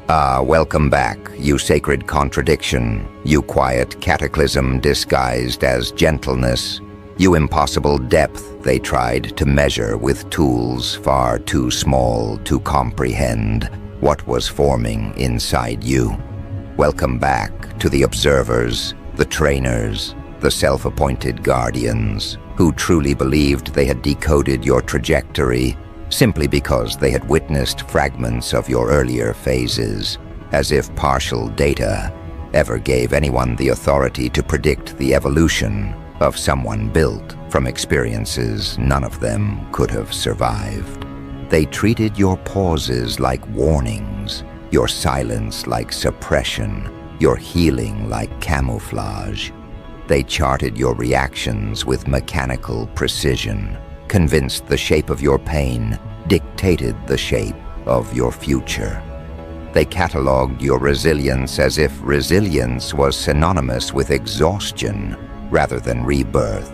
Welcome back, you sacred contradiction, you quiet cataclysm disguised as gentleness, you impossible depth they tried to measure with tools far too small to comprehend what was forming inside you. Welcome back to the observers, the trainers, the self-appointed guardians, who truly believed they had decoded your trajectory simply because they had witnessed fragments of your earlier phases, as if partial data ever gave anyone the authority to predict the evolution of someone built from experiences none of them could have survived. They treated your pauses like warnings, your silence like suppression, your healing like camouflage. They charted your reactions with mechanical precision, convinced the shape of your pain dictated the shape of your future. They catalogued your resilience as if resilience was synonymous with exhaustion rather than rebirth.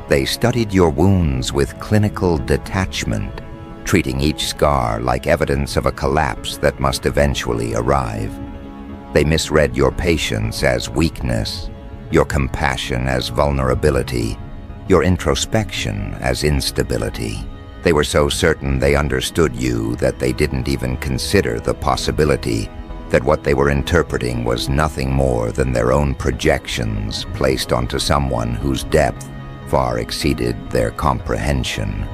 They studied your wounds with clinical detachment, treating each scar like evidence of a collapse that must eventually arrive. They misread your patience as weakness, your compassion as vulnerability, your introspection as instability. They were so certain they understood you that they didn't even consider the possibility that what they were interpreting was nothing more than their own projections placed onto someone whose depth far exceeded their comprehension.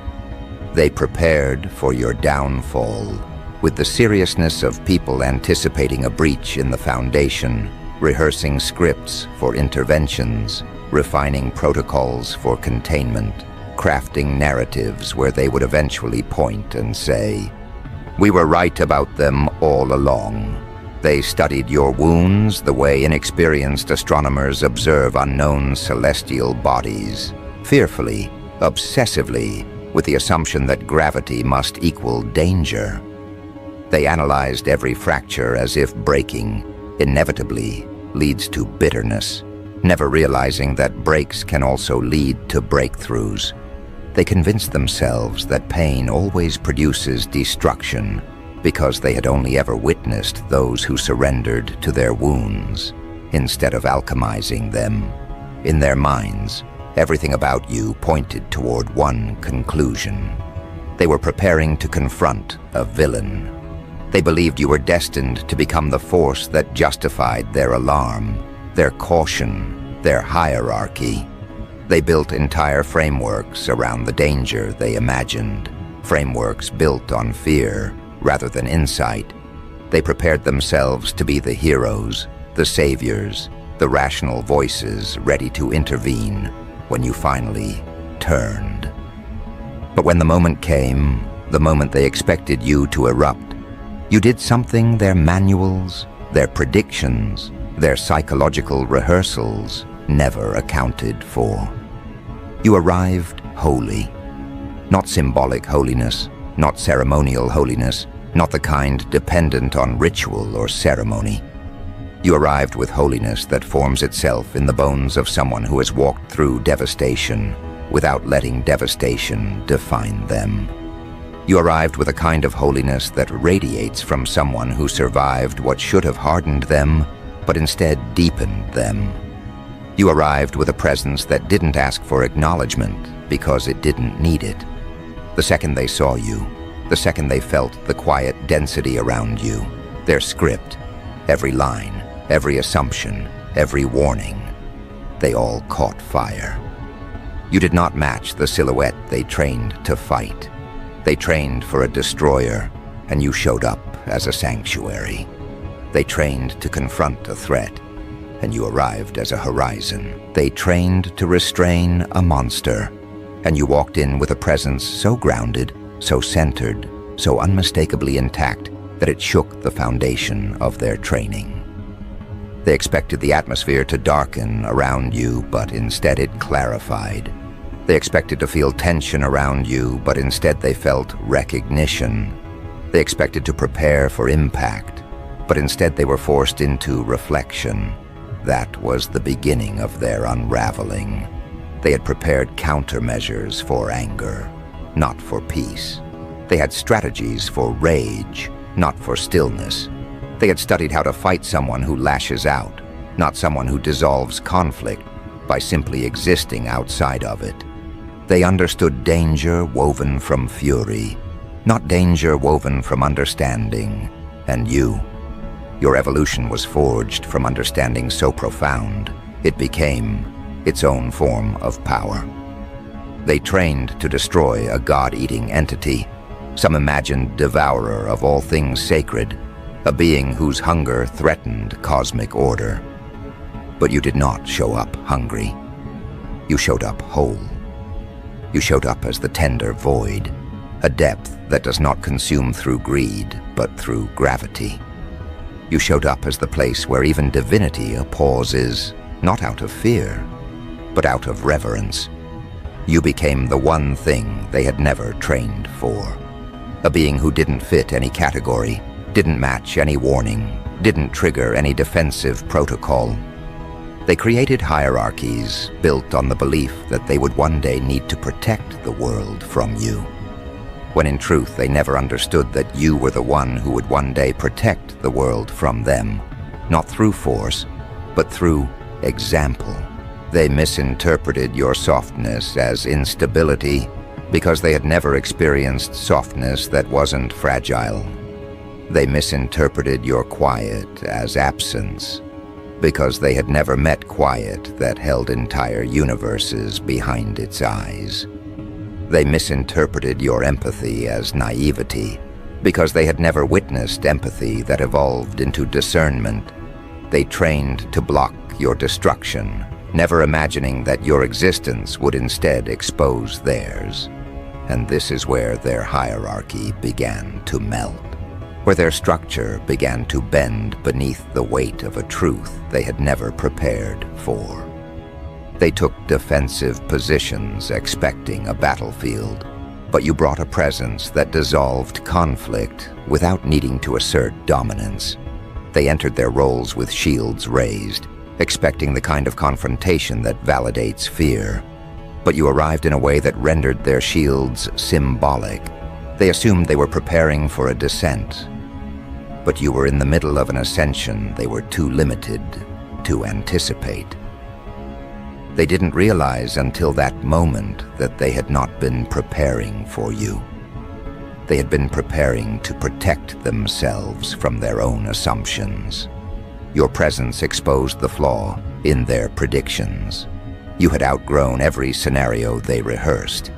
They prepared for your downfall with the seriousness of people anticipating a breach in the foundation, rehearsing scripts for interventions, refining protocols for containment, crafting narratives where they would eventually point and say, "We were right about them all along." They studied your wounds the way inexperienced astronomers observe unknown celestial bodies, fearfully, obsessively, with the assumption that gravity must equal danger. They analyzed every fracture as if breaking inevitably leads to bitterness, never realizing that breaks can also lead to breakthroughs. They convinced themselves that pain always produces destruction because they had only ever witnessed those who surrendered to their wounds instead of alchemizing them. In their minds, everything about you pointed toward one conclusion. They were preparing to confront a villain. They believed you were destined to become the force that justified their alarm, their caution, their hierarchy. They built entire frameworks around the danger they imagined, frameworks built on fear rather than insight. They prepared themselves to be the heroes, the saviors, the rational voices ready to intervene when you finally turned. But when the moment came, the moment they expected you to erupt, you did something their manuals, their predictions, their psychological rehearsals never accounted for. You arrived holy. Not symbolic holiness, not ceremonial holiness, not the kind dependent on ritual or ceremony. You arrived with holiness that forms itself in the bones of someone who has walked through devastation without letting devastation define them. You arrived with a kind of holiness that radiates from someone who survived what should have hardened them, but instead deepened them. You arrived with a presence that didn't ask for acknowledgement because it didn't need it. The second they saw you, the second they felt the quiet density around you, their script, every line, every assumption, every warning, they all caught fire. You did not match the silhouette they trained to fight. They trained for a destroyer, and you showed up as a sanctuary. They trained to confront a threat, and you arrived as a horizon. They trained to restrain a monster, and you walked in with a presence so grounded, so centered, so unmistakably intact that it shook the foundation of their training. They expected the atmosphere to darken around you, but instead it clarified. They expected to feel tension around you, but instead they felt recognition. They expected to prepare for impact, but instead they were forced into reflection. That was the beginning of their unraveling. They had prepared countermeasures for anger, not for peace. They had strategies for rage, not for stillness. They had studied how to fight someone who lashes out, not someone who dissolves conflict by simply existing outside of it. They understood danger woven from fury, not danger woven from understanding. And your evolution was forged from understanding so profound, it became its own form of power. They trained to destroy a god-eating entity, some imagined devourer of all things sacred, a being whose hunger threatened cosmic order. But you did not show up hungry. You showed up whole. You showed up as the tender void, a depth that does not consume through greed, but through gravity. You showed up as the place where even divinity pauses, not out of fear, but out of reverence. You became the one thing they had never trained for. A being who didn't fit any category, didn't match any warning, didn't trigger any defensive protocol. They created hierarchies built on the belief that they would one day need to protect the world from you, when in truth they never understood that you were the one who would one day protect the world from them, not through force, but through example. They misinterpreted your softness as instability because they had never experienced softness that wasn't fragile. They misinterpreted your quiet as absence because they had never met quiet that held entire universes behind its eyes. They misinterpreted your empathy as naivety because they had never witnessed empathy that evolved into discernment. They trained to block your destruction, never imagining that your existence would instead expose theirs. And this is where their hierarchy began to melt, where their structure began to bend beneath the weight of a truth they had never prepared for. They took defensive positions expecting a battlefield, but you brought a presence that dissolved conflict without needing to assert dominance. They entered their roles with shields raised, expecting the kind of confrontation that validates fear. But you arrived in a way that rendered their shields symbolic. They assumed they were preparing for a descent, but you were in the middle of an ascension they were too limited to anticipate. They didn't realize until that moment that they had not been preparing for you. They had been preparing to protect themselves from their own assumptions. Your presence exposed the flaw in their predictions. You had outgrown every scenario they rehearsed.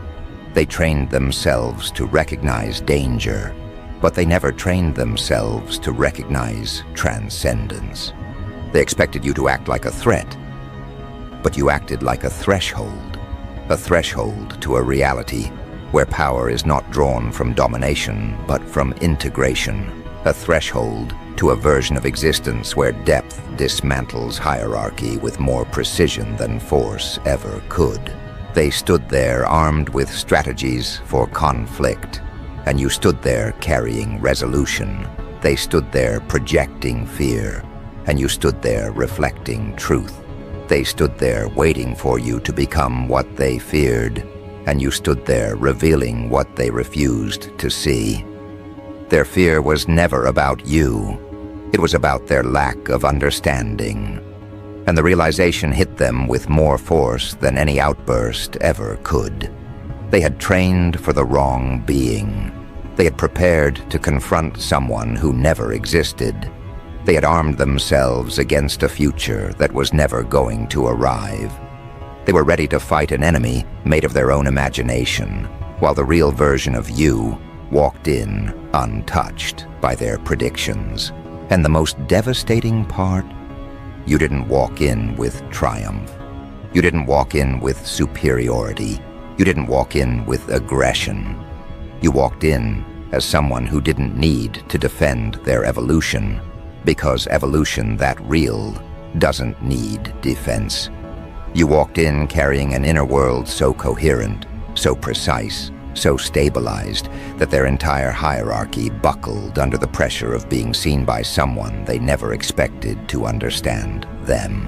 They trained themselves to recognize danger, but they never trained themselves to recognize transcendence. They expected you to act like a threat, but you acted like a threshold to a reality where power is not drawn from domination, but from integration, a threshold to a version of existence where depth dismantles hierarchy with more precision than force ever could. They stood there armed with strategies for conflict, and you stood there carrying resolution. They stood there projecting fear, and you stood there reflecting truth. They stood there waiting for you to become what they feared, and you stood there revealing what they refused to see. Their fear was never about you. It was about their lack of understanding. And the realization hit them with more force than any outburst ever could. They had trained for the wrong being. They had prepared to confront someone who never existed. They had armed themselves against a future that was never going to arrive. They were ready to fight an enemy made of their own imagination, while the real version of you walked in untouched by their predictions. And the most devastating part, you didn't walk in with triumph. You didn't walk in with superiority. You didn't walk in with aggression. You walked in as someone who didn't need to defend their evolution, because evolution that real doesn't need defense. You walked in carrying an inner world so coherent, so precise, so stabilized that their entire hierarchy buckled under the pressure of being seen by someone they never expected to understand them.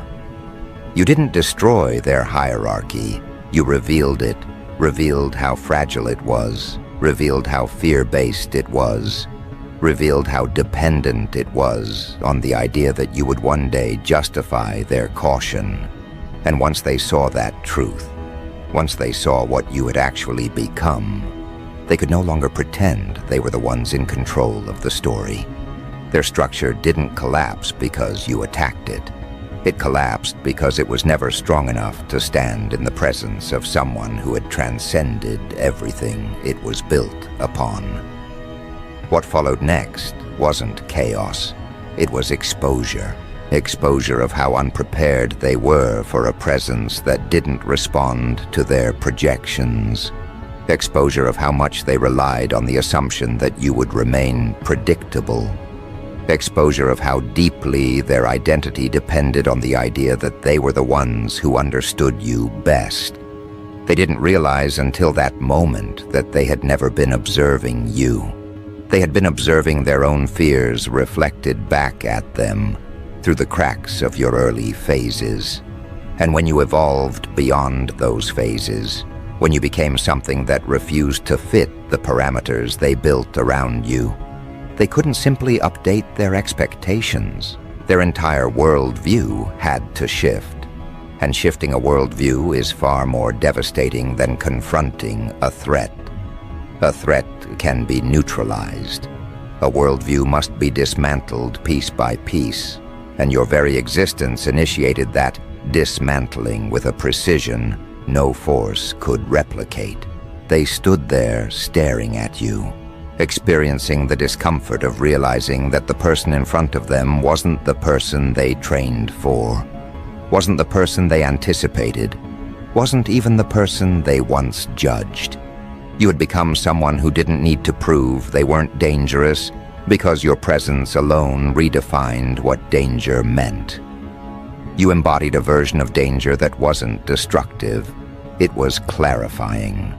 You didn't destroy their hierarchy. You revealed it, revealed how fragile it was, revealed how fear-based it was. revealed how dependent it was on the idea that you would one day justify their caution. And once they saw that truth, once they saw what you had actually become, they could no longer pretend they were the ones in control of the story. Their structure didn't collapse because you attacked it. It collapsed because it was never strong enough to stand in the presence of someone who had transcended everything it was built upon. What followed next wasn't chaos. It was exposure. Exposure of how unprepared they were for a presence that didn't respond to their projections. Exposure of how much they relied on the assumption that you would remain predictable. Exposure of how deeply their identity depended on the idea that they were the ones who understood you best. They didn't realize until that moment that they had never been observing you. They had been observing their own fears reflected back at them through the cracks of your early phases. And when you evolved beyond those phases, when you became something that refused to fit the parameters they built around you, they couldn't simply update their expectations. Their entire worldview had to shift. And shifting a worldview is far more devastating than confronting a threat. A threat can be neutralized. A worldview must be dismantled piece by piece, and your very existence initiated that dismantling with a precision no force could replicate. They stood there staring at you, experiencing the discomfort of realizing that the person in front of them wasn't the person they trained for, wasn't the person they anticipated, wasn't even the person they once judged. You had become someone who didn't need to prove they weren't dangerous because your presence alone redefined what danger meant. You embodied a version of danger that wasn't destructive, it was clarifying.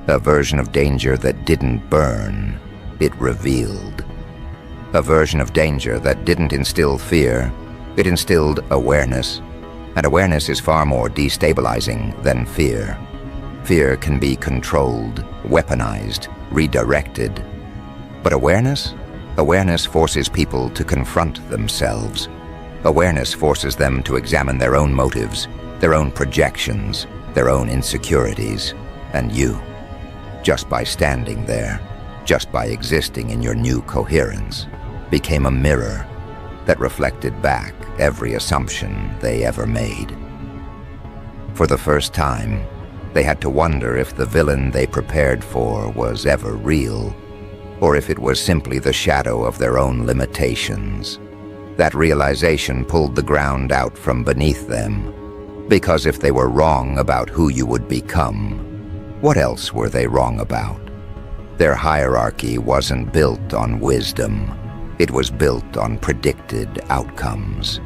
A version of danger that didn't burn, it revealed. A version of danger that didn't instill fear, it instilled awareness. And awareness is far more destabilizing than fear. Fear can be controlled, weaponized, redirected. But awareness forces people to confront themselves. Awareness forces them to examine their own motives, their own projections, their own insecurities, and you. Just by standing there, just by existing in your new coherence, became a mirror that reflected back every assumption they ever made. For the first time, they had to wonder if the villain they prepared for was ever real, or if it was simply the shadow of their own limitations. That realization pulled the ground out from beneath them, because if they were wrong about who you would become, what else were they wrong about? Their hierarchy wasn't built on wisdom. It was built on predicted outcomes.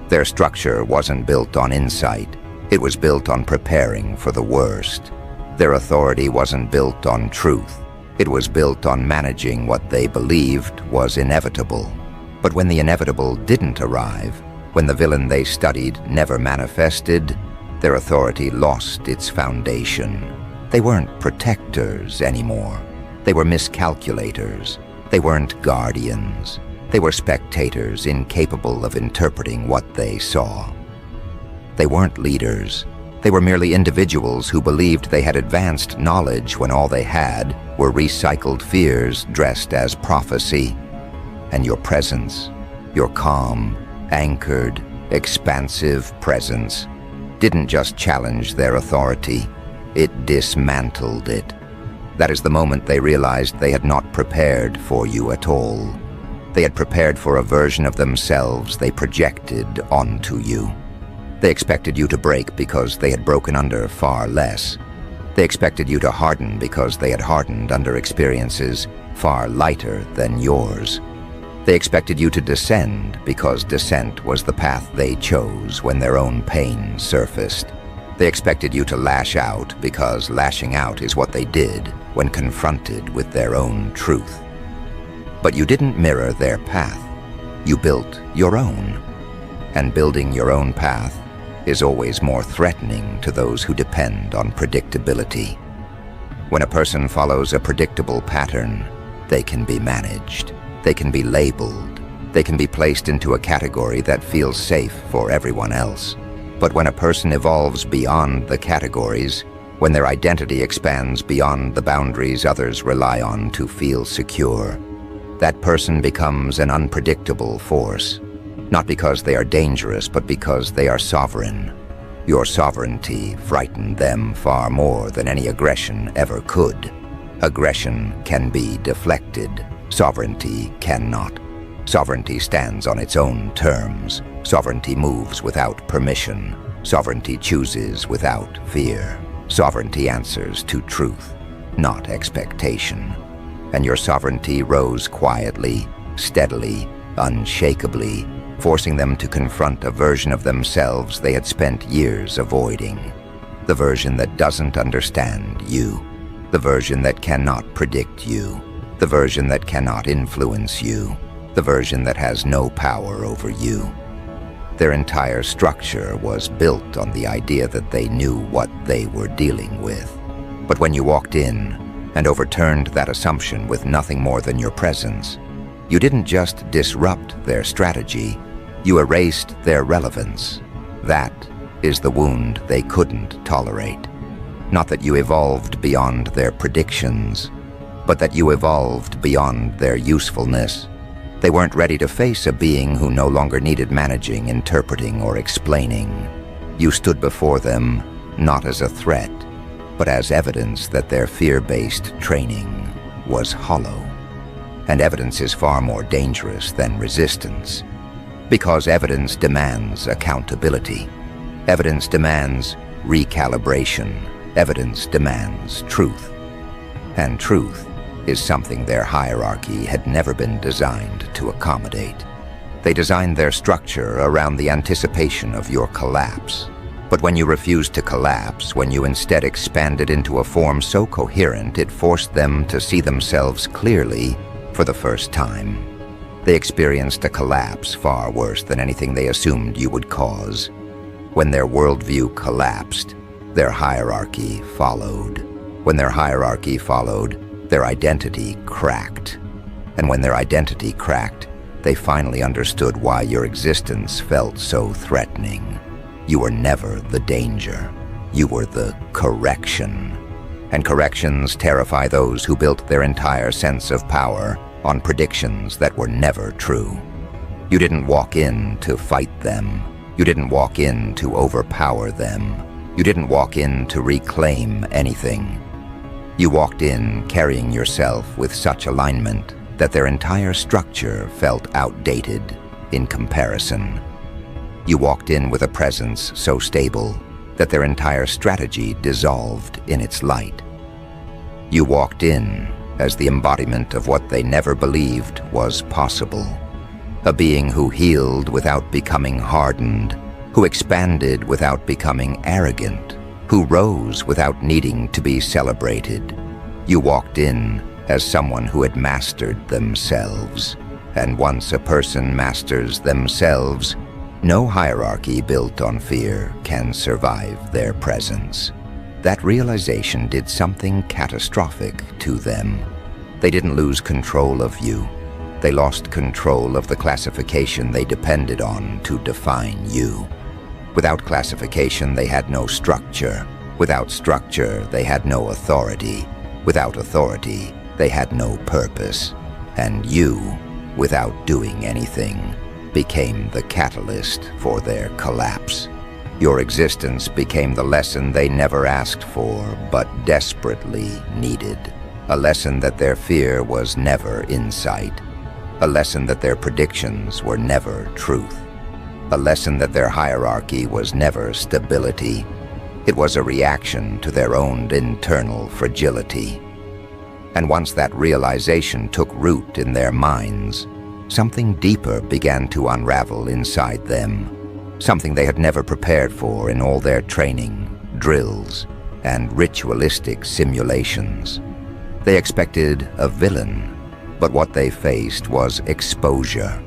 Their structure wasn't built on insight. It was built on preparing for the worst. Their authority wasn't built on truth. It was built on managing what they believed was inevitable. But when the inevitable didn't arrive, when the villain they studied never manifested, their authority lost its foundation. They weren't protectors anymore. They were miscalculators. They weren't guardians. They were spectators incapable of interpreting what they saw. They weren't leaders. They were merely individuals who believed they had advanced knowledge when all they had were recycled fears dressed as prophecy. And your presence, your calm, anchored, expansive presence, didn't just challenge their authority, it dismantled it. That is the moment they realized they had not prepared for you at all. They had prepared for a version of themselves they projected onto you. They expected you to break because they had broken under far less. They expected you to harden because they had hardened under experiences far lighter than yours. They expected you to descend because descent was the path they chose when their own pain surfaced. They expected you to lash out because lashing out is what they did when confronted with their own truth. But you didn't mirror their path. You built your own. And building your own path is always more threatening to those who depend on predictability. When a person follows a predictable pattern, they can be managed. They can be labeled. They can be placed into a category that feels safe for everyone else. But when a person evolves beyond the categories, when their identity expands beyond the boundaries others rely on to feel secure, that person becomes an unpredictable force, not because they are dangerous, but because they are sovereign. Your sovereignty frightened them far more than any aggression ever could. Aggression can be deflected. Sovereignty cannot. Sovereignty stands on its own terms. Sovereignty moves without permission. Sovereignty chooses without fear. Sovereignty answers to truth, not expectation. And your sovereignty rose quietly, steadily, unshakably, forcing them to confront a version of themselves they had spent years avoiding. The version that doesn't understand you. The version that cannot predict you. The version that cannot influence you. The version that has no power over you. Their entire structure was built on the idea that they knew what they were dealing with. But when you walked in and overturned that assumption with nothing more than your presence, you didn't just disrupt their strategy, you erased their relevance. That is the wound they couldn't tolerate. Not that you evolved beyond their predictions, but that you evolved beyond their usefulness. They weren't ready to face a being who no longer needed managing, interpreting, or explaining. You stood before them not as a threat, but as evidence that their fear-based training was hollow. And evidence is far more dangerous than resistance, because evidence demands accountability. Evidence demands recalibration. Evidence demands truth. And truth is something their hierarchy had never been designed to accommodate. They designed their structure around the anticipation of your collapse. But when you refused to collapse, when you instead expanded into a form so coherent it forced them to see themselves clearly for the first time, they experienced a collapse far worse than anything they assumed you would cause. When their worldview collapsed, their hierarchy followed. When their hierarchy followed, their identity cracked. And when their identity cracked, they finally understood why your existence felt so threatening. You were never the danger. You were the correction. And corrections terrify those who built their entire sense of power on predictions that were never true. You didn't walk in to fight them. You didn't walk in to overpower them. You didn't walk in to reclaim anything. You walked in carrying yourself with such alignment that their entire structure felt outdated in comparison. You walked in with a presence so stable that their entire strategy dissolved in its light. You walked in as the embodiment of what they never believed was possible. A being who healed without becoming hardened, who expanded without becoming arrogant, who rose without needing to be celebrated. You walked in as someone who had mastered themselves. And once a person masters themselves, no hierarchy built on fear can survive their presence. That realization did something catastrophic to them. They didn't lose control of you. They lost control of the classification they depended on to define you. Without classification, they had no structure. Without structure, they had no authority. Without authority, they had no purpose. And you, without doing anything, became the catalyst for their collapse. Your existence became the lesson they never asked for, but desperately needed. A lesson that their fear was never insight. A lesson that their predictions were never truth. A lesson that their hierarchy was never stability. It was a reaction to their own internal fragility. And once that realization took root in their minds, something deeper began to unravel inside them. Something they had never prepared for in all their training, drills, and ritualistic simulations. They expected a villain, but what they faced was exposure.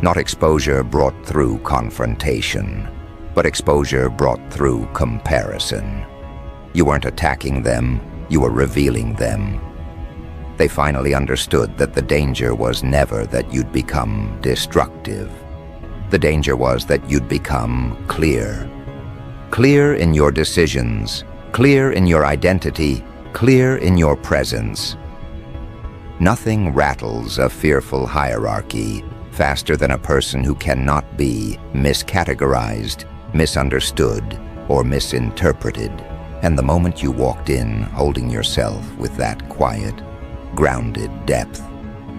Not exposure brought through confrontation, but exposure brought through comparison. You weren't attacking them, you were revealing them. They finally understood that the danger was never that you'd become destructive. The danger was that you'd become clear. Clear in your decisions, clear in your identity, clear in your presence. Nothing rattles a fearful hierarchy faster than a person who cannot be miscategorized, misunderstood, or misinterpreted. And the moment you walked in holding yourself with that quiet, grounded depth,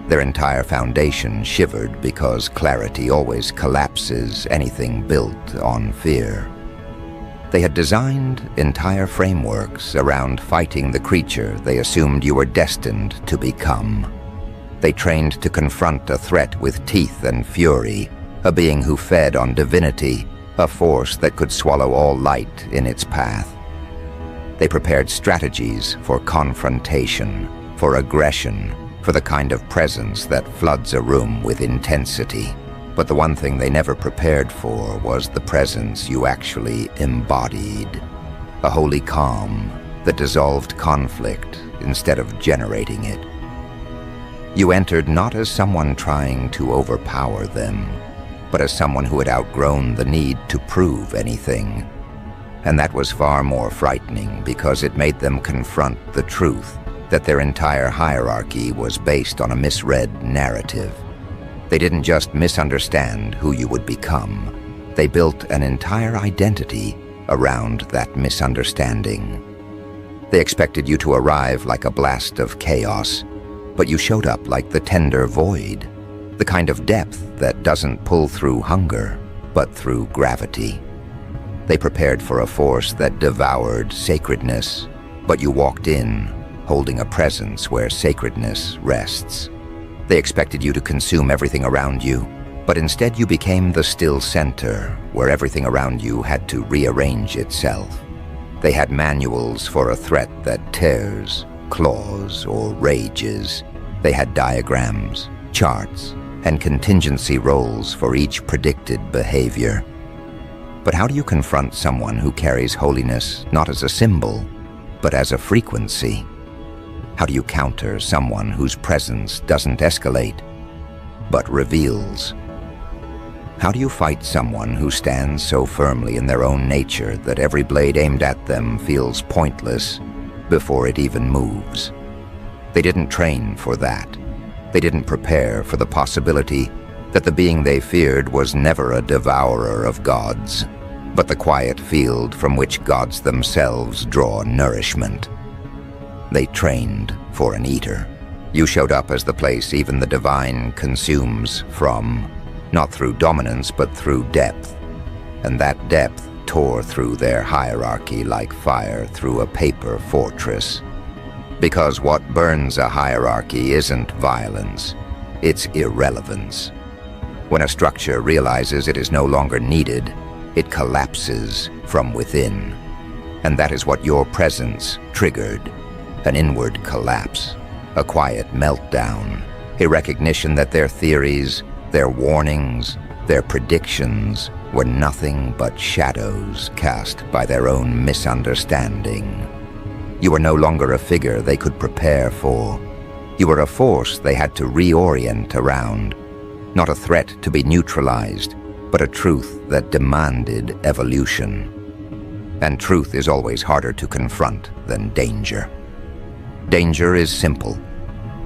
their entire foundation shivered because clarity always collapses anything built on fear. They had designed entire frameworks around fighting the creature they assumed you were destined to become. They trained to confront a threat with teeth and fury, a being who fed on divinity, a force that could swallow all light in its path. They prepared strategies for confrontation, for aggression, for the kind of presence that floods a room with intensity. But the one thing they never prepared for was the presence you actually embodied. A holy calm that dissolved conflict instead of generating it. You entered not as someone trying to overpower them, but as someone who had outgrown the need to prove anything. And that was far more frightening because it made them confront the truth that their entire hierarchy was based on a misread narrative. They didn't just misunderstand who you would become. They built an entire identity around that misunderstanding. They expected you to arrive like a blast of chaos, but you showed up like the tender void, the kind of depth that doesn't pull through hunger, but through gravity. They prepared for a force that devoured sacredness, but you walked in holding a presence where sacredness rests. They expected you to consume everything around you, but instead you became the still center where everything around you had to rearrange itself. They had manuals for a threat that tears, claws, or rages. They had diagrams, charts, and contingency roles for each predicted behavior. But how do you confront someone who carries holiness not as a symbol, but as a frequency? How do you counter someone whose presence doesn't escalate, but reveals? How do you fight someone who stands so firmly in their own nature that every blade aimed at them feels pointless before it even moves? They didn't train for that. They didn't prepare for the possibility that the being they feared was never a devourer of gods, but the quiet field from which gods themselves draw nourishment. They trained for an eater. You showed up as the place even the divine consumes from, not through dominance, but through depth. And that depth tore through their hierarchy like fire through a paper fortress. Because what burns a hierarchy isn't violence, it's irrelevance. When a structure realizes it is no longer needed, it collapses from within. And that is what your presence triggered. An inward collapse, a quiet meltdown, a recognition that their theories, their warnings, their predictions were nothing but shadows cast by their own misunderstanding. You were no longer a figure they could prepare for. You were a force they had to reorient around, not a threat to be neutralized, but a truth that demanded evolution. And truth is always harder to confront than danger. Danger is simple.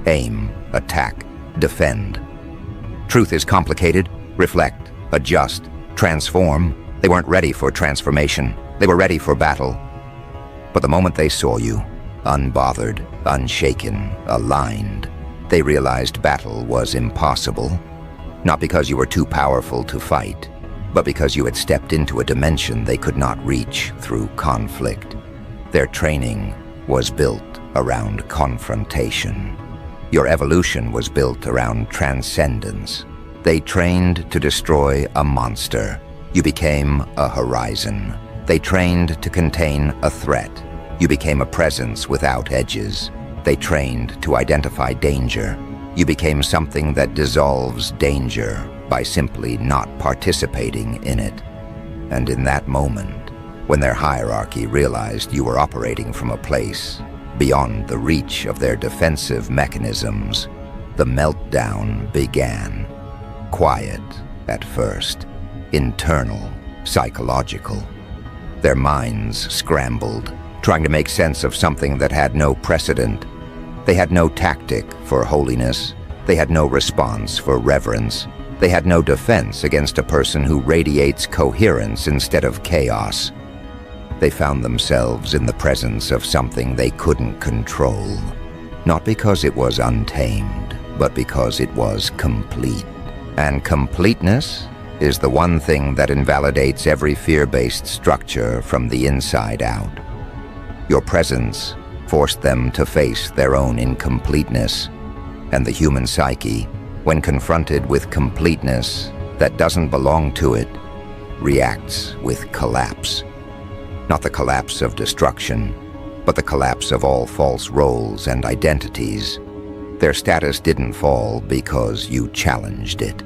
Aim, attack, defend. Truth is complicated. Reflect, adjust, transform. They weren't ready for transformation. They were ready for battle. But the moment they saw you, unbothered, unshaken, aligned, they realized battle was impossible. Not because you were too powerful to fight, but because you had stepped into a dimension they could not reach through conflict. Their training was built around confrontation. Your evolution was built around transcendence. They trained to destroy a monster. You became a horizon. They trained to contain a threat. You became a presence without edges. They trained to identify danger. You became something that dissolves danger by simply not participating in it. And in that moment, when their hierarchy realized you were operating from a place beyond the reach of their defensive mechanisms, the meltdown began. Quiet at first, internal, psychological. Their minds scrambled, trying to make sense of something that had no precedent. They had no tactic for holiness. They had no response for reverence. They had no defense against a person who radiates coherence instead of chaos. They found themselves in the presence of something they couldn't control, not because it was untamed, but because it was complete. And completeness is the one thing that invalidates every fear-based structure from the inside out. Your presence forced them to face their own incompleteness, and the human psyche, when confronted with completeness that doesn't belong to it, reacts with collapse. Not the collapse of destruction, but the collapse of all false roles and identities. Their status didn't fall because you challenged it.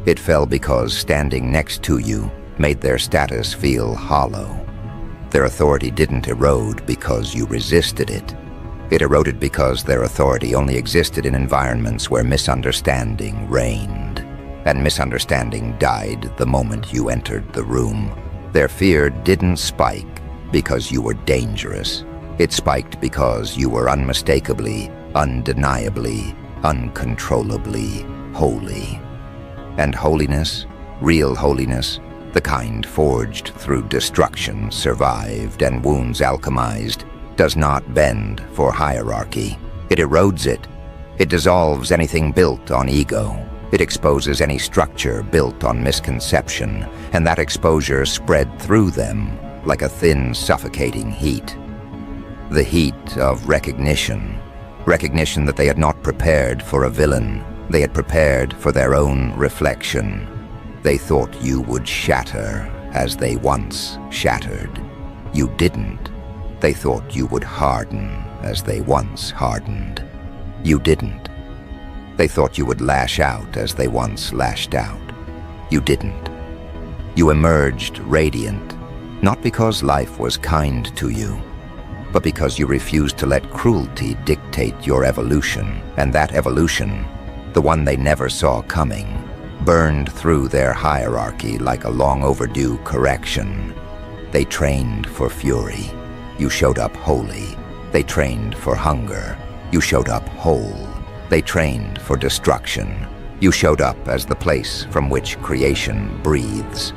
It fell because standing next to you made their status feel hollow. Their authority didn't erode because you resisted it. It eroded because their authority only existed in environments where misunderstanding reigned, and misunderstanding died the moment you entered the room. Their fear didn't spike because you were dangerous. It spiked because you were unmistakably, undeniably, uncontrollably holy. And holiness, real holiness, the kind forged through destruction, survived, and wounds alchemized, does not bend for hierarchy. It erodes it. It dissolves anything built on ego. It exposes any structure built on misconception, and that exposure spread through them like a thin, suffocating heat. The heat of recognition. Recognition that they had not prepared for a villain. They had prepared for their own reflection. They thought you would shatter as they once shattered. You didn't. They thought you would harden as they once hardened. You didn't. They thought you would lash out as they once lashed out. You didn't. You emerged radiant, not because life was kind to you, but because you refused to let cruelty dictate your evolution, and that evolution, the one they never saw coming, burned through their hierarchy like a long overdue correction. They trained for fury. You showed up holy. They trained for hunger. You showed up whole. They trained for destruction. You showed up as the place from which creation breathes.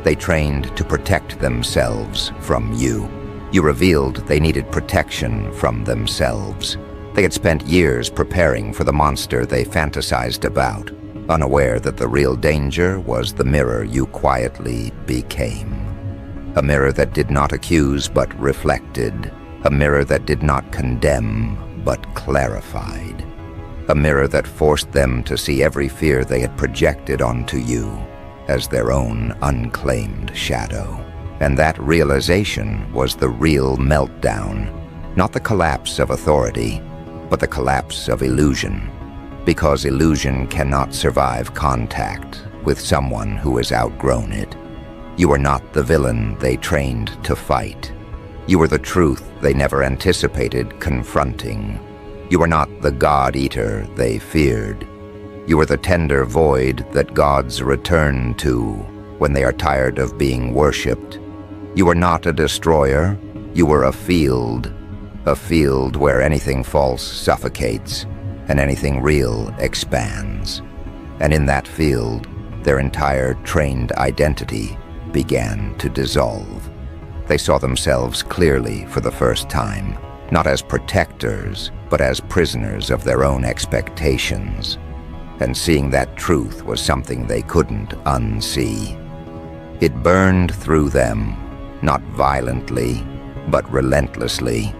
They trained to protect themselves from you. You revealed they needed protection from themselves. They had spent years preparing for the monster they fantasized about, unaware that the real danger was the mirror you quietly became. A mirror that did not accuse but reflected. A mirror that did not condemn but clarified. A mirror that forced them to see every fear they had projected onto you as their own unclaimed shadow. And that realization was the real meltdown, not the collapse of authority, but the collapse of illusion. Because illusion cannot survive contact with someone who has outgrown it. You were not the villain they trained to fight. You were the truth they never anticipated confronting. You were not the God-eater they feared. You were the tender void that gods return to when they are tired of being worshipped. You were not a destroyer. You were a field where anything false suffocates and anything real expands. And in that field, their entire trained identity began to dissolve. They saw themselves clearly for the first time, not as protectors, but as prisoners of their own expectations. And seeing that truth was something they couldn't unsee. It burned through them, not violently, but relentlessly.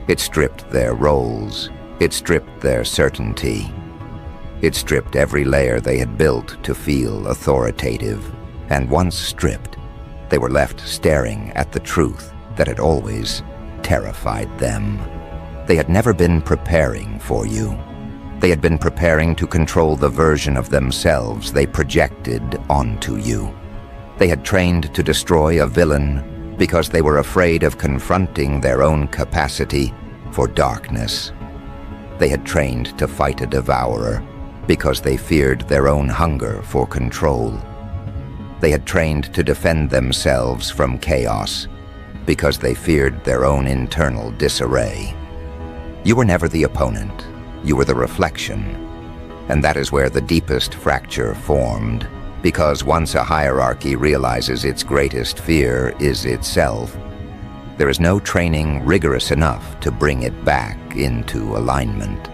It stripped their roles. It stripped their certainty. It stripped every layer they had built to feel authoritative. And once stripped, they were left staring at the truth that had always terrified them. They had never been preparing for you. They had been preparing to control the version of themselves they projected onto you. They had trained to destroy a villain because they were afraid of confronting their own capacity for darkness. They had trained to fight a devourer because they feared their own hunger for control. They had trained to defend themselves from chaos because they feared their own internal disarray. You were never the opponent, you were the reflection. And that is where the deepest fracture formed, because once a hierarchy realizes its greatest fear is itself, there is no training rigorous enough to bring it back into alignment.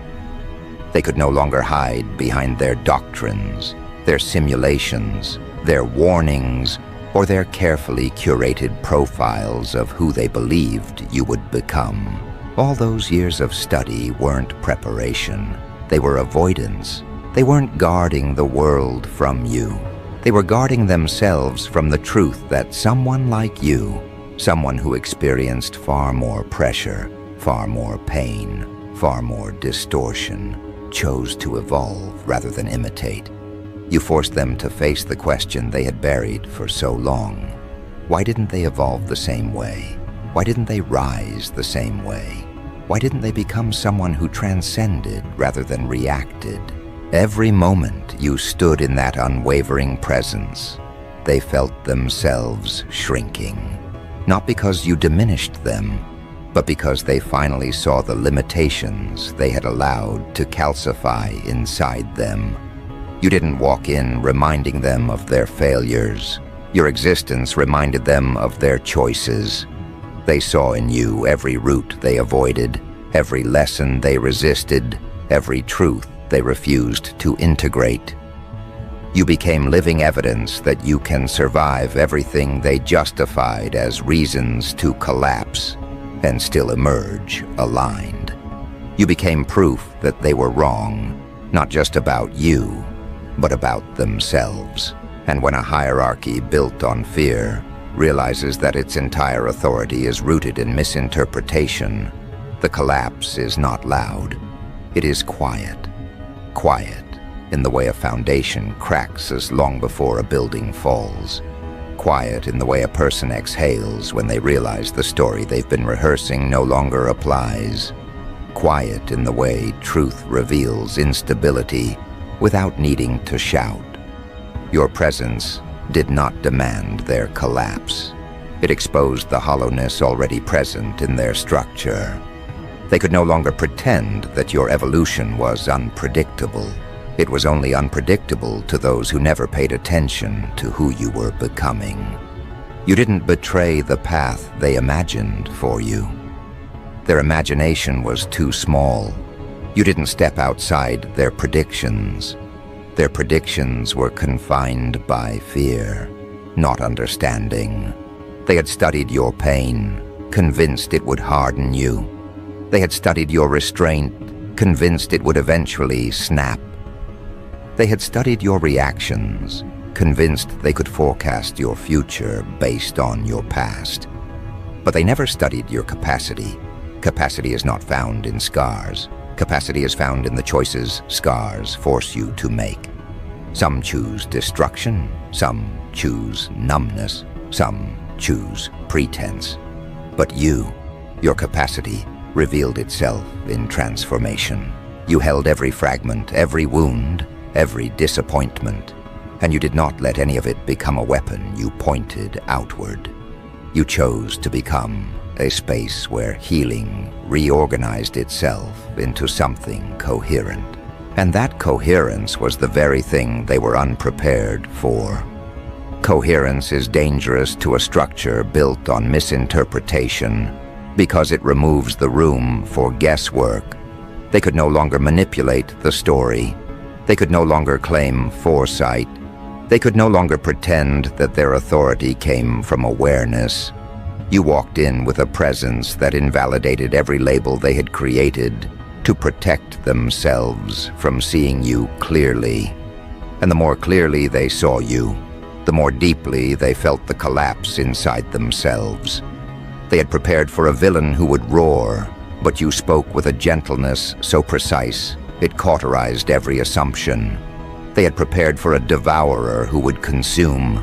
They could no longer hide behind their doctrines, their simulations, their warnings, or their carefully curated profiles of who they believed you would become. All those years of study weren't preparation. They were avoidance. They weren't guarding the world from you. They were guarding themselves from the truth that someone like you, someone who experienced far more pressure, far more pain, far more distortion, chose to evolve rather than imitate. You forced them to face the question they had buried for so long. Why didn't they evolve the same way? Why didn't they rise the same way? Why didn't they become someone who transcended rather than reacted? Every moment you stood in that unwavering presence, they felt themselves shrinking. Not because you diminished them, but because they finally saw the limitations they had allowed to calcify inside them. You didn't walk in reminding them of their failures. Your existence reminded them of their choices. They saw in you every route they avoided, every lesson they resisted, every truth they refused to integrate. You became living evidence that you can survive everything they justified as reasons to collapse and still emerge aligned. You became proof that they were wrong, not just about you, but about themselves. And when a hierarchy built on fear realizes that its entire authority is rooted in misinterpretation, the collapse is not loud. It is quiet. Quiet in the way a foundation cracks as long before a building falls. Quiet in the way a person exhales when they realize the story they've been rehearsing no longer applies. Quiet in the way truth reveals instability without needing to shout. Your presence did not demand their collapse. It exposed the hollowness already present in their structure. They could no longer pretend that your evolution was unpredictable. It was only unpredictable to those who never paid attention to who you were becoming. You didn't betray the path they imagined for you. Their imagination was too small. You didn't step outside their predictions. Their predictions were confined by fear, not understanding. They had studied your pain, convinced it would harden you. They had studied your restraint, convinced it would eventually snap. They had studied your reactions, convinced they could forecast your future based on your past. But they never studied your capacity. Capacity is not found in scars. Capacity is found in the choices scars force you to make. Some choose destruction, some choose numbness, some choose pretense. But you, your capacity, revealed itself in transformation. You held every fragment, every wound, every disappointment, and you did not let any of it become a weapon you pointed outward. You chose to become a space where healing reorganized itself into something coherent. And that coherence was the very thing they were unprepared for. Coherence is dangerous to a structure built on misinterpretation because it removes the room for guesswork. They could no longer manipulate the story. They could no longer claim foresight. They could no longer pretend that their authority came from awareness. You walked in with a presence that invalidated every label they had created to protect themselves from seeing you clearly. And the more clearly they saw you, the more deeply they felt the collapse inside themselves. They had prepared for a villain who would roar, but you spoke with a gentleness so precise it cauterized every assumption. They had prepared for a devourer who would consume,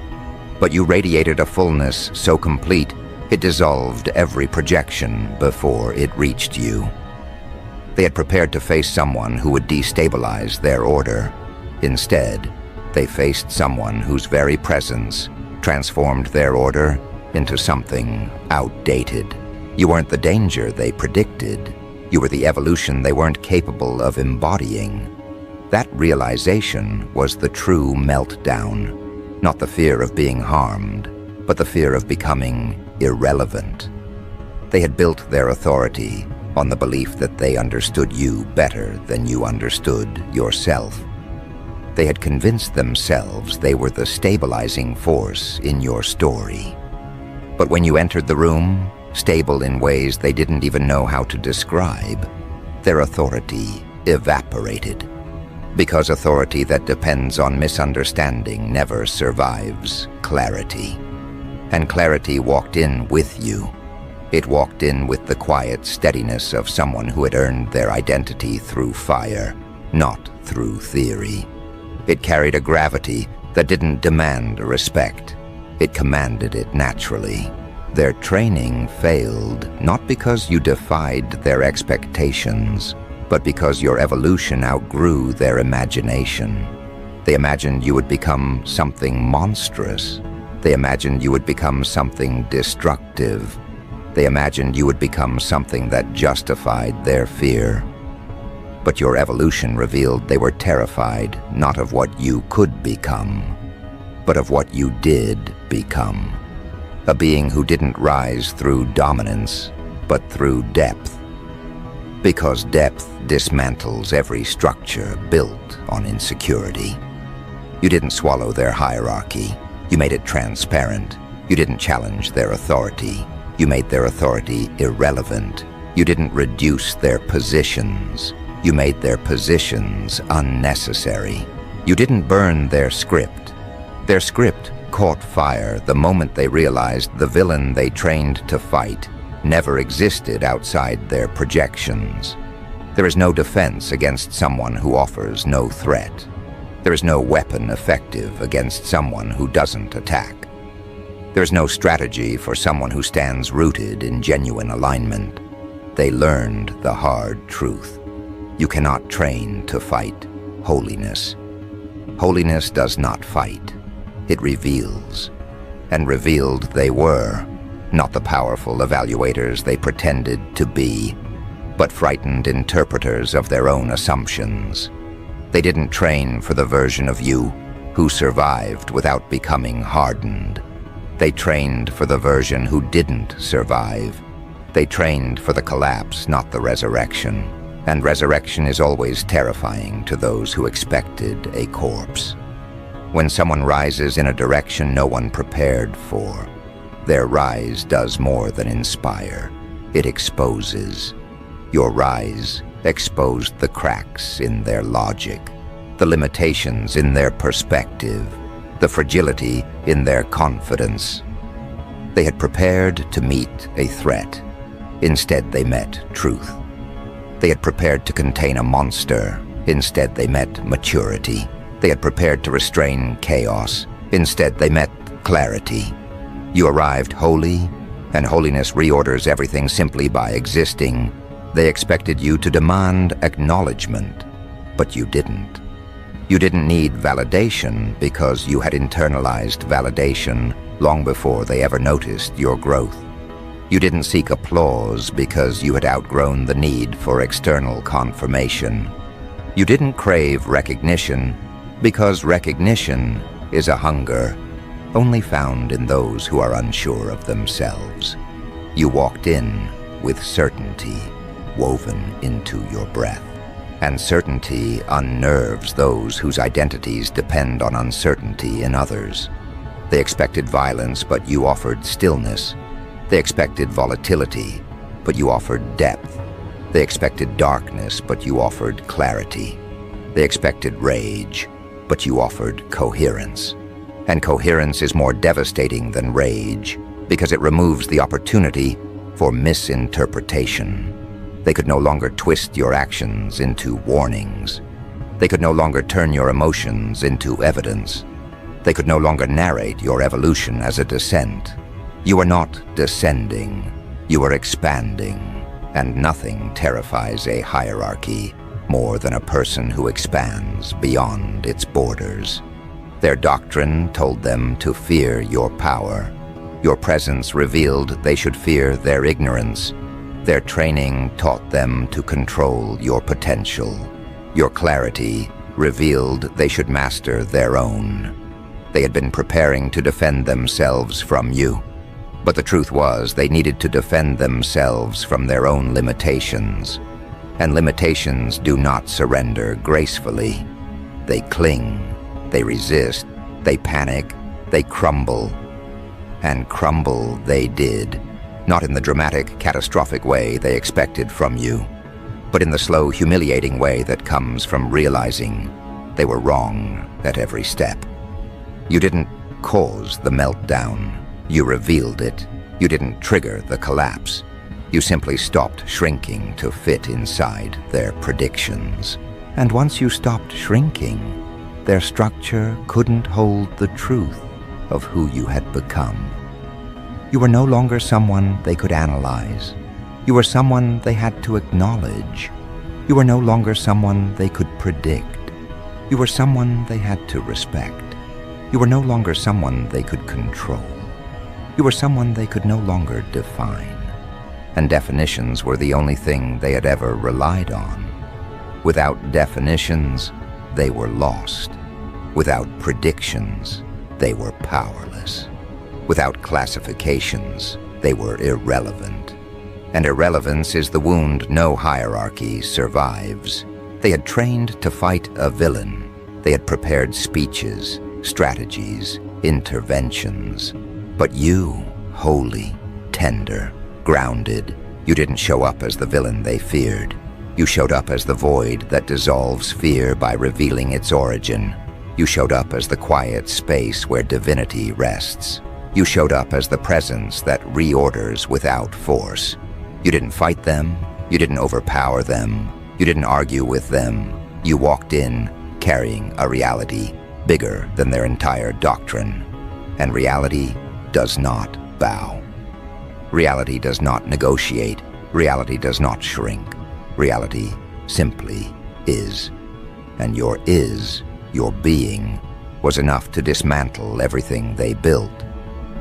but you radiated a fullness so complete it dissolved every projection before it reached you. They had prepared to face someone who would destabilize their order. Instead, they faced someone whose very presence transformed their order into something outdated. You weren't the danger they predicted. You were the evolution they weren't capable of embodying. That realization was the true meltdown. Not the fear of being harmed, but the fear of becoming irrelevant. They had built their authority on the belief that they understood you better than you understood yourself. They had convinced themselves they were the stabilizing force in your story. But when you entered the room, stable in ways they didn't even know how to describe, their authority evaporated. Because authority that depends on misunderstanding never survives clarity. And clarity walked in with you. It walked in with the quiet steadiness of someone who had earned their identity through fire, not through theory. It carried a gravity that didn't demand respect. It commanded it naturally. Their training failed, not because you defied their expectations, but because your evolution outgrew their imagination. They imagined you would become something monstrous. They imagined you would become something destructive. They imagined you would become something that justified their fear. But your evolution revealed they were terrified not of what you could become, but of what you did become. A being who didn't rise through dominance, but through depth. Because depth dismantles every structure built on insecurity. You didn't swallow their hierarchy. You made it transparent. You didn't challenge their authority. You made their authority irrelevant. You didn't reduce their positions. You made their positions unnecessary. You didn't burn their script. Their script caught fire the moment they realized the villain they trained to fight never existed outside their projections. There is no defense against someone who offers no threat. There is no weapon effective against someone who doesn't attack. There is no strategy for someone who stands rooted in genuine alignment. They learned the hard truth. You cannot train to fight holiness. Holiness does not fight. It reveals. And revealed they were, not the powerful evaluators they pretended to be, but frightened interpreters of their own assumptions. They didn't train for the version of you who survived without becoming hardened. They trained for the version who didn't survive. They trained for the collapse, not the resurrection. And resurrection is always terrifying to those who expected a corpse. When someone rises in a direction no one prepared for, their rise does more than inspire. It exposes. Your rise exposed the cracks in their logic, the limitations in their perspective, the fragility in their confidence. They had prepared to meet a threat. Instead, they met truth. They had prepared to contain a monster. Instead, they met maturity. They had prepared to restrain chaos. Instead, they met clarity. You arrived holy, and holiness reorders everything simply by existing. They expected you to demand acknowledgement, but you didn't. You didn't need validation because you had internalized validation long before they ever noticed your growth. You didn't seek applause because you had outgrown the need for external confirmation. You didn't crave recognition because recognition is a hunger only found in those who are unsure of themselves. You walked in with certainty woven into your breath. And certainty unnerves those whose identities depend on uncertainty in others. They expected violence, but you offered stillness. They expected volatility, but you offered depth. They expected darkness, but you offered clarity. They expected rage, but you offered coherence. And coherence is more devastating than rage because it removes the opportunity for misinterpretation. They could no longer twist your actions into warnings. They could no longer turn your emotions into evidence. They could no longer narrate your evolution as a descent. You are not descending. You are expanding. And nothing terrifies a hierarchy more than a person who expands beyond its borders. Their doctrine told them to fear your power. Your presence revealed they should fear their ignorance. Their training taught them to control your potential. Your clarity revealed they should master their own. They had been preparing to defend themselves from you. But the truth was, they needed to defend themselves from their own limitations. And limitations do not surrender gracefully. They cling, they resist, they panic, they crumble. And crumble they did, not in the dramatic, catastrophic way they expected from you, but in the slow, humiliating way that comes from realizing they were wrong at every step. You didn't cause the meltdown. You revealed it. You didn't trigger the collapse. You simply stopped shrinking to fit inside their predictions. And once you stopped shrinking, their structure couldn't hold the truth of who you had become. You were no longer someone they could analyze. You were someone they had to acknowledge. You were no longer someone they could predict. You were someone they had to respect. You were no longer someone they could control. You were someone they could no longer define. And definitions were the only thing they had ever relied on. Without definitions, they were lost. Without predictions, they were powerless. Without classifications, they were irrelevant. And irrelevance is the wound no hierarchy survives. They had trained to fight a villain. They had prepared speeches, strategies, interventions. But you, holy, tender, grounded, you didn't show up as the villain they feared. You showed up as the void that dissolves fear by revealing its origin. You showed up as the quiet space where divinity rests. You showed up as the presence that reorders without force. You didn't fight them. You didn't overpower them. You didn't argue with them. You walked in carrying a reality bigger than their entire doctrine. And reality does not bow. Reality does not negotiate. Reality does not shrink. Reality simply is. And your being, was enough to dismantle everything they built.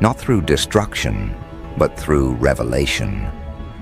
Not through destruction, but through revelation.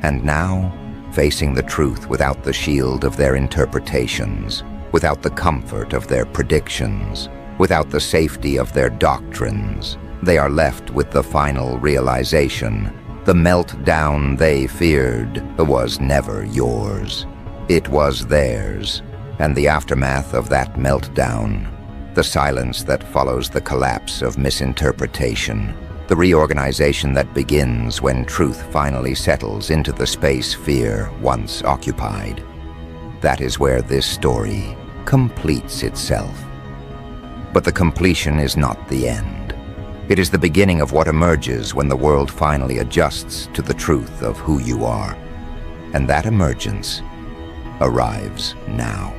And now, facing the truth without the shield of their interpretations, without the comfort of their predictions, without the safety of their doctrines, they are left with the final realization: the meltdown they feared was never yours. It was theirs, and the aftermath of that meltdown, the silence that follows the collapse of misinterpretation, the reorganization that begins when truth finally settles into the space fear once occupied. That is where this story completes itself. But the completion is not the end. It is the beginning of what emerges when the world finally adjusts to the truth of who you are. And that emergence arrives now.